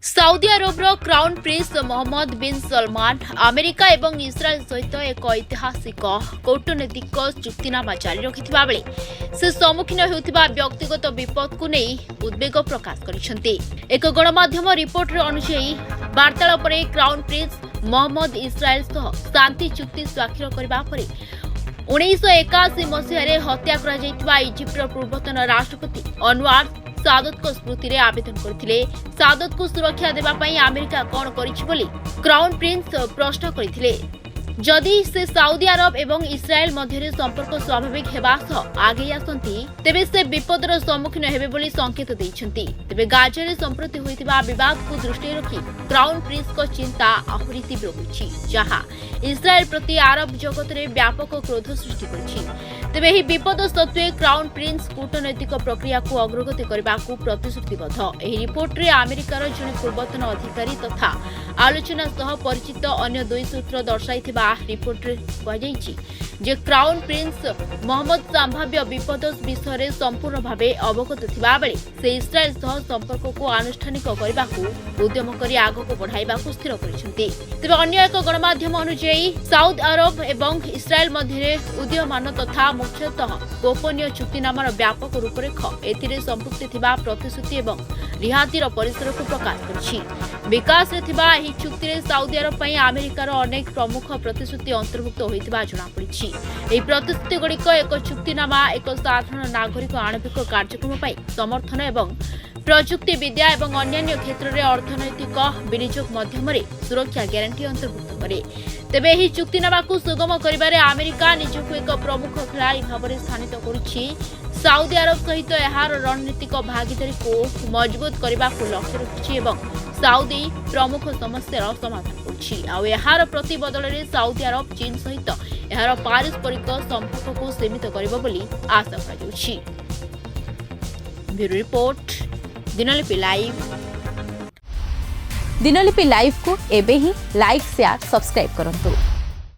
Saudi अरबर crown Prince Mohammad बिन Salman America एवं इस्राएल सहित एक ऐतिहासिक कूटनैतिक चुक्तिनामा जारी रखिथिबा बेले से सम्मुखीन हेउथिबा व्यक्तिगत विपद को नहीं उद्वेग प्रकाश करिसेंती। एक गणमाध्यम रिपोर्ट अनुसार वार्तालाप पर क्राउन प्रिंस मोहम्मद इस्राएल सह शांति चुक्ति स्वाक्षर करबा परे 1981 मसीह हत्या करा इजिप्टर पूर्वतन राष्ट्रपति अनवार सादत को स्मृति रे आवेदन करथिले। सादत को सुरक्षा देबा पई अमेरिका कोन करिछि बोली क्राउन प्रिंस प्रश्न करथिले। जदि से साउदी अरब एवं इस्राएल मध्य संपर्क स्वाभाविक हेबा सह आगे आसंती तेबे से विपदर सम्मुखीन हेबे बोली संकेत दैछंती। तेबे गाजारे संप्रति होइतिबा विवाद को दृष्टि रखी क्राउन प्रिंस को चिंता आहुरी तीव्र होइछि, जहां इस्राएल प्रति अरब जगत रे व्यापक क्रोध सृष्टि करछि। तेबे ही विपद सत्वे क्राउन प्रिंस कूटनैतिक प्रक्रिया को अग्रगति करबाकू प्रतिश्रुतिबद्ध। एही रिपोर्ट रे अमेरिकार जने पूर्वतन अधिकारी तथा आलोचना सह परिचित अन्य दुई सूत्र दर्शाइथिबा रिपोर्ट रे कहाଯାଇଛି जे क्राउन प्रिंस मोहम्मद संभाव्य विपद विषय रे संपूर्ण भावे अवगत थिबा बेले से इस्राएल सह संपर्क को अनुष्ठानिक करबाकू उद्यम करी आगको बढ़ाइबाकू स्थिर करिसेंती। तेबे अन्य एक गणमाध्यम अनुसार साउदी अरब एवं इस्राएल मध्य उदीयमान तथा मुख्यतः गोपनीय चुक्तिनामार व्यापक रूपरेख एथिरे संपृक्ति थिबा प्रतिश्रुति एवं रिहातीर परिसर को प्रकाश करछि। विकास रे थिबा एही चुक्ति रे साउदी अरब पई अमेरिकार अनेक प्रमुख प्रतिश्रुति अंतर्भुक्त होइतिबा जଣା पड़िछि। एही प्रतिश्रुति गुड़िक एक चुक्तिनामा एक साधारण नागरिक आणविक कार्यक्रम पई समर्थन एवं प्रजुक्ति विद्या एवं अन्य क्षेत्र में अर्थनैतिक विनियोग माध्यम सुरक्षा ग्यारंटी अंतर्भुक्त करे। तेबे एही चुक्तिनामा को सुगम करिबारे अमेरिका निजको एक प्रमुख खेलाड़ी भाव में स्थानित करुछि। साउदी अरब सहित एहार रणनीतिक भागीदारी को मजबूत करने को लक्ष्य रखिछि एवं साउदी प्रमुख समस्यार समाधान करुछि। आ एहार प्रतिबदल में साउदी अरब चीन सहित एहार पारस्परिक संपर्क को सीमित करिबो बोली आशा करा जाउछि। Bureau report Dinalipi live. Dinalipi live को एबे ही लाइक शेयर सब्सक्राइब करंतु।